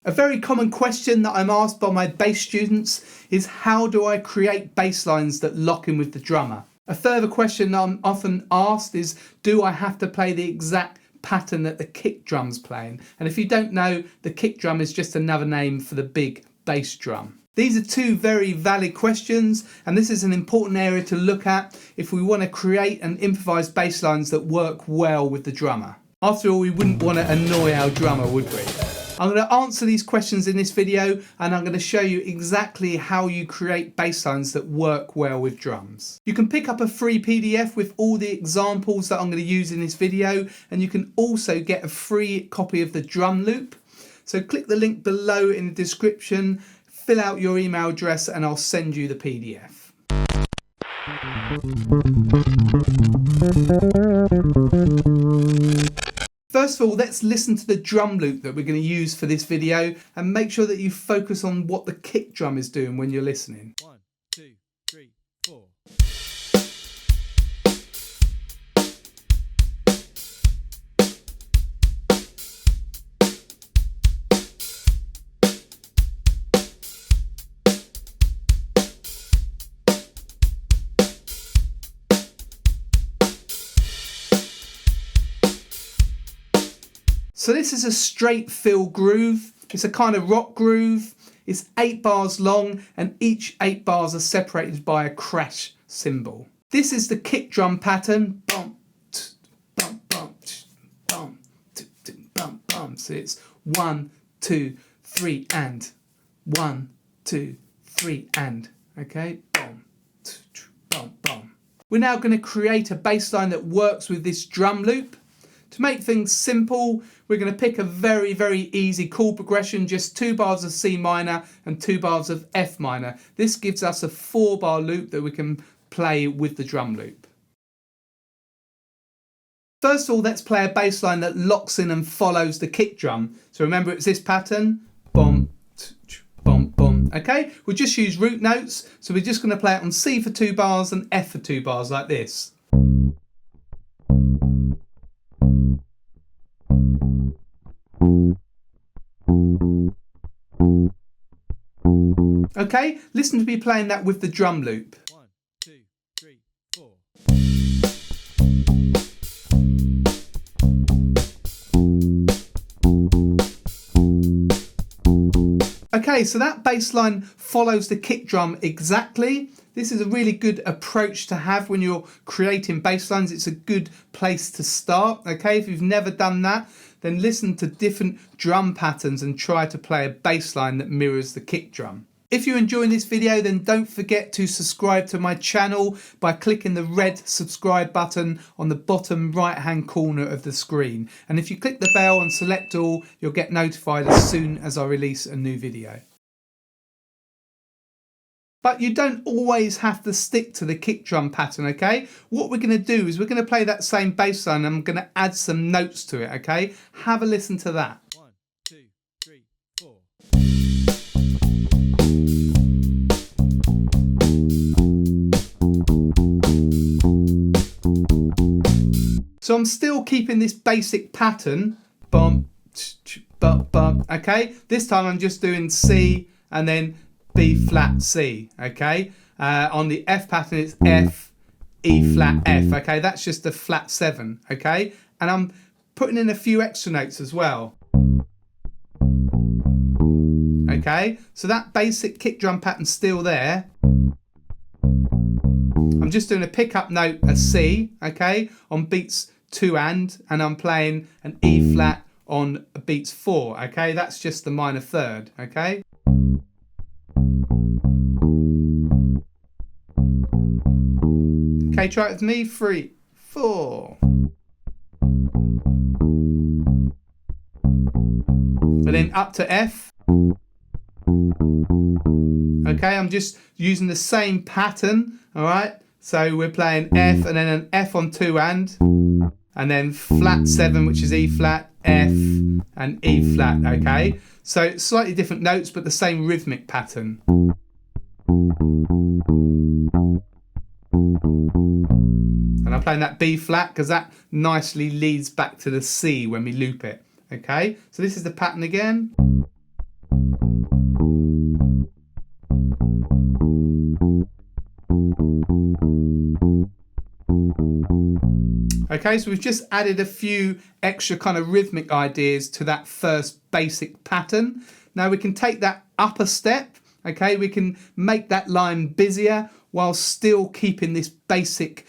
A very common question that I'm asked by my bass students is how do I create bass lines that lock in with the drummer? A further question I'm often asked is, do I have to play the exact pattern that the kick drum's playing? And if you don't know, the kick drum is just another name for the big bass drum. These are two very valid questions, and this is an important area to look at if we want to create and improvise bass lines that work well with the drummer. After all, we wouldn't want to annoy our drummer, would we? I'm going to answer these questions in this video, and I'm going to show you exactly how you create bass lines that work well with drums. You can pick up a free PDF with all the examples that I'm going to use in this video, and you can also get a free copy of the drum loop. So click the link below in the description, fill out your email address, and I'll send you the PDF. First of all, let's listen to the drum loop that we're going to use for this video and make sure that you focus on what the kick drum is doing when you're listening. 1, 2, 3, 4. So this is a straight fill groove. It's a kind of rock groove. It's 8 bars long, and each 8 bars are separated by a crash cymbal. This is the kick drum pattern. Bum, bum, bum, bum, bum, bum. So it's 1, 2, 3 and 1, 2, 3 and. Okay. Bum, bum, bum. We're now going to create a bass line that works with this drum loop. To make things simple, we're going to pick a very, very easy chord progression, just 2 bars of C minor and 2 bars of F minor. This gives us a 4-bar loop that we can play with the drum loop. First of all, let's play a bass line that locks in and follows the kick drum. So remember, it's this pattern. Bom, bom, bom. Okay, we'll just use root notes. So we're just going to play it on C for 2 bars and F for 2 bars like this. Okay, listen to me playing that with the drum loop. 1, 2, 3, 4. Okay, so that bass line follows the kick drum exactly. This is a really good approach to have when you're creating bass lines. It's a good place to start. Okay, if you've never done that, then listen to different drum patterns and try to play a bass line that mirrors the kick drum. If you're enjoying this video, then don't forget to subscribe to my channel by clicking the red subscribe button on the bottom right hand corner of the screen. And if you click the bell and select all, you'll get notified as soon as I release a new video. But you don't always have to stick to the kick drum pattern, okay? What we're going to do is we're going to play that same bass line and I'm going to add some notes to it, okay? Have a listen to that. 1, 2, 3, 4. So I'm still keeping this basic pattern. Bum, bum, bum, okay? This time I'm just doing C and then B flat C, okay? On the F pattern it's F, E flat F, okay? That's just a flat 7, okay? And I'm putting in a few extra notes as well. Okay, so that basic kick drum pattern's still there. I'm just doing a pickup note, a C, okay, on beats 2 and I'm playing an E flat on beats 4, okay? That's just the minor third, okay? Okay, try it with me, 3, 4. And then up to F. Okay, I'm just using the same pattern, all right? So we're playing F and then an F on 2 and then flat 7, which is E flat, F and E flat, okay? So slightly different notes, but the same rhythmic pattern. And I'm playing that B flat because that nicely leads back to the C when we loop it, okay? So this is the pattern again. Okay, so we've just added a few extra kind of rhythmic ideas to that first basic pattern. Now we can take that up a step, okay, we can make that line busier while still keeping this basic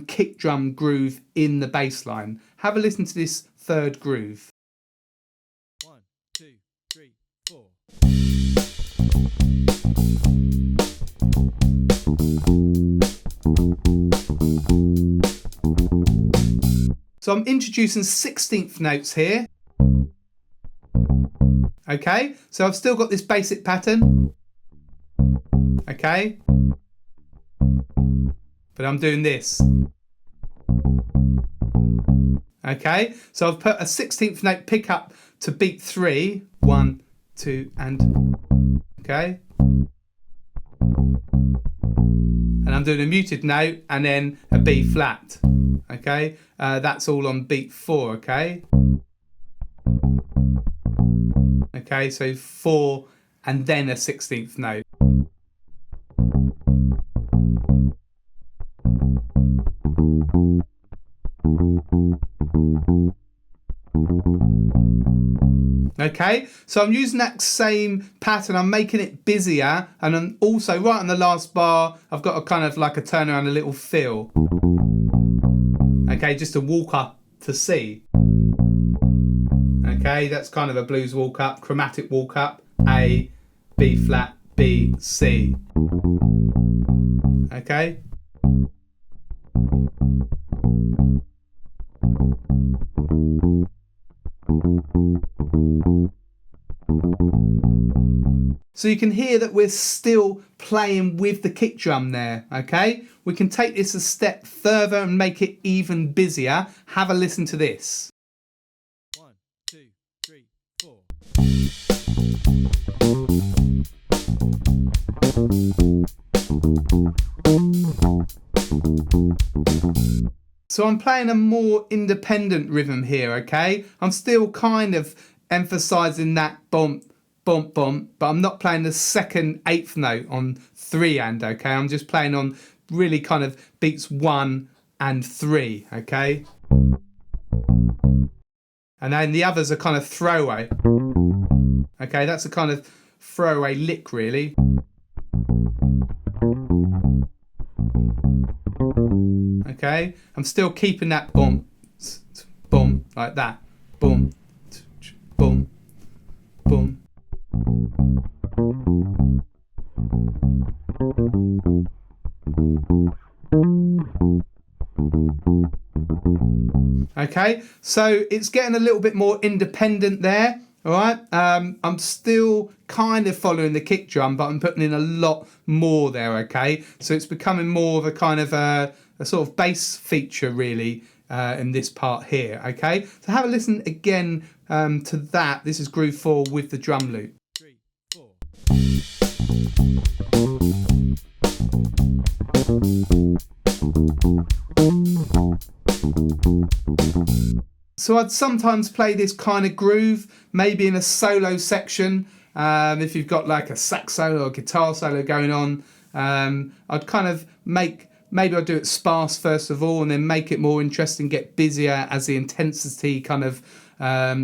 kick drum groove in the bass line. Have a listen to this third groove. 1, 2, 3, 4. So I'm introducing 16th notes here. Okay, so I've still got this basic pattern. Okay, but I'm doing this. Okay, so I've put a 16th note pickup to beat 3. 1, 2, and okay. And I'm doing a muted note and then a B flat. Okay, that's all on beat 4. Okay. Okay, so 4 and then a 16th note. Okay, so I'm using that same pattern, I'm making it busier, and I'm also right on the last bar, I've got a kind of like a turn around, a little fill. Okay, just a walk up to C. Okay, that's kind of a blues walk up, chromatic walk up, A, B flat, B, C. Okay. So you can hear that we're still playing with the kick drum there, okay? We can take this a step further and make it even busier. Have a listen to this. 1, 2, 3, 4. So I'm playing a more independent rhythm here, okay? I'm still kind of emphasizing that bump, bump, bump, but I'm not playing the second 8th note on 3 and, okay? I'm just playing on really kind of beats 1 and 3, okay? And then the others are kind of throwaway. Okay, that's a kind of throwaway lick, really. Okay, I'm still keeping that boom, boom, like that. Boom, boom, boom. Okay, so it's getting a little bit more independent there. All right, I'm still kind of following the kick drum, but I'm putting in a lot more there. Okay, so it's becoming more of a kind of a sort of bass feature really in this part here. Okay, so have a listen again to that. This is groove 4 with the drum loop. 3, 4. So I'd sometimes play this kind of groove, maybe in a solo section. If you've got like a sax solo or guitar solo going on, I'd kind of maybe I'd do it sparse first of all and then make it more interesting, get busier as the intensity kind of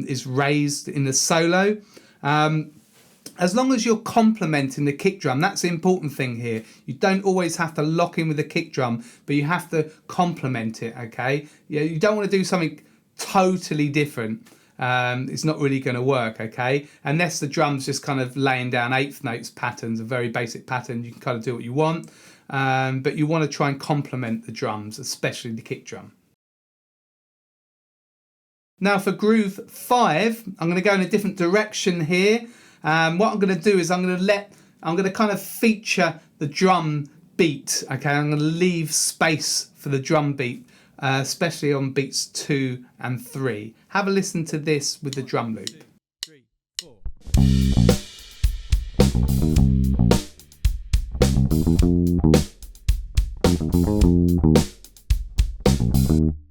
is raised in the solo. As long as you're complementing the kick drum, that's the important thing here. You don't always have to lock in with the kick drum, but you have to complement it, okay? You don't want to do something totally different. It's not really going to work, okay? Unless the drum's just kind of laying down 8th notes patterns, a very basic pattern, you can kind of do what you want. But you want to try and complement the drums, especially the kick drum. Now for groove 5, I'm going to go in a different direction here. What I'm going to do is I'm going to kind of feature the drum beat. Okay, I'm going to leave space for the drum beat, especially on beats 2 and 3. Have a listen to this with the drum loop. 2, 3, 4.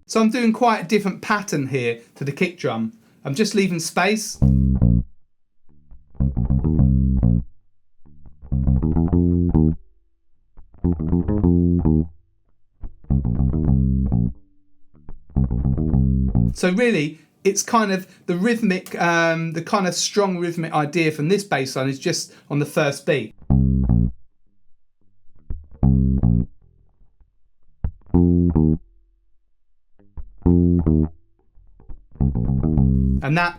So I'm doing quite a different pattern here to the kick drum. I'm just leaving space. So really, it's kind of the rhythmic, the kind of strong rhythmic idea from this bass line is just on the first beat. And that,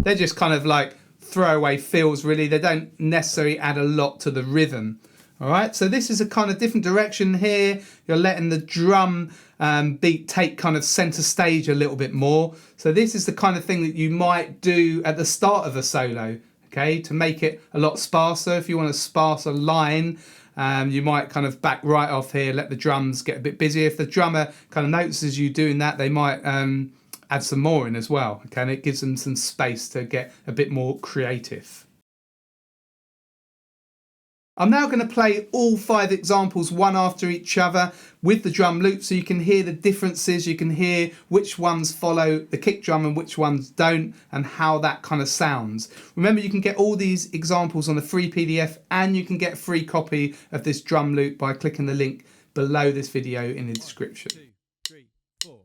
they're just kind of like throwaway fills really. They don't necessarily add a lot to the rhythm. All right, so this is a kind of different direction here. You're letting the drum beat take kind of center stage a little bit more. So this is the kind of thing that you might do at the start of a solo, okay, to make it a lot sparser. If you want a sparser line, you might kind of back right off here, let the drums get a bit busier. If the drummer kind of notices you doing that, they might add some more in as well, okay, and it gives them some space to get a bit more creative. I'm now going to play all 5 examples one after each other with the drum loop so you can hear the differences, you can hear which ones follow the kick drum and which ones don't and how that kind of sounds. Remember, you can get all these examples on a free PDF and you can get a free copy of this drum loop by clicking the link below this video in the description. 1, 2, 3, 4.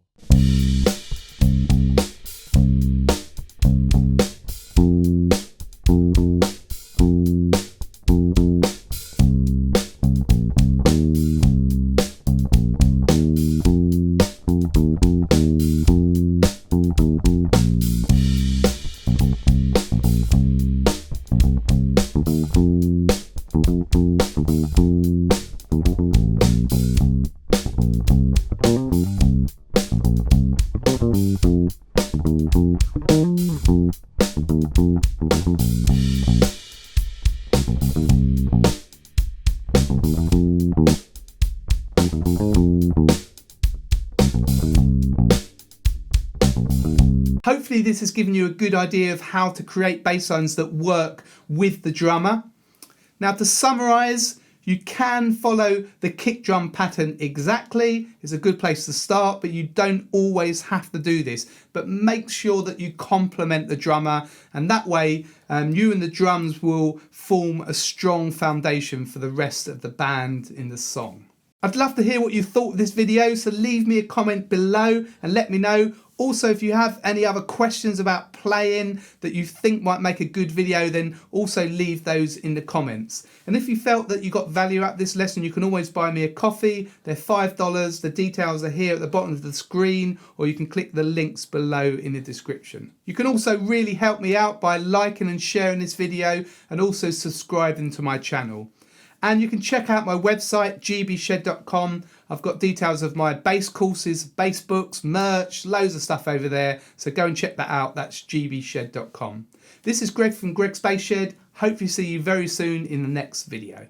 Hopefully this has given you a good idea of how to create bass lines that work with the drummer. Now to summarize, you can follow the kick drum pattern exactly. It's a good place to start, but you don't always have to do this. But make sure that you complement the drummer, and that way you and the drums will form a strong foundation for the rest of the band in the song. I'd love to hear what you thought of this video, so leave me a comment below and let me know. Also, if you have any other questions about playing that you think might make a good video, then also leave those in the comments. And if you felt that you got value out of this lesson, you can always buy me a coffee. They're $5. The details are here at the bottom of the screen, or you can click the links below in the description. You can also really help me out by liking and sharing this video and also subscribing to my channel. And you can check out my website, gbshed.com. I've got details of my bass courses, bass books, merch, loads of stuff over there. So go and check that out. That's gbshed.com. This is Greg from Greg's Bass Shed. Hopefully see you very soon in the next video.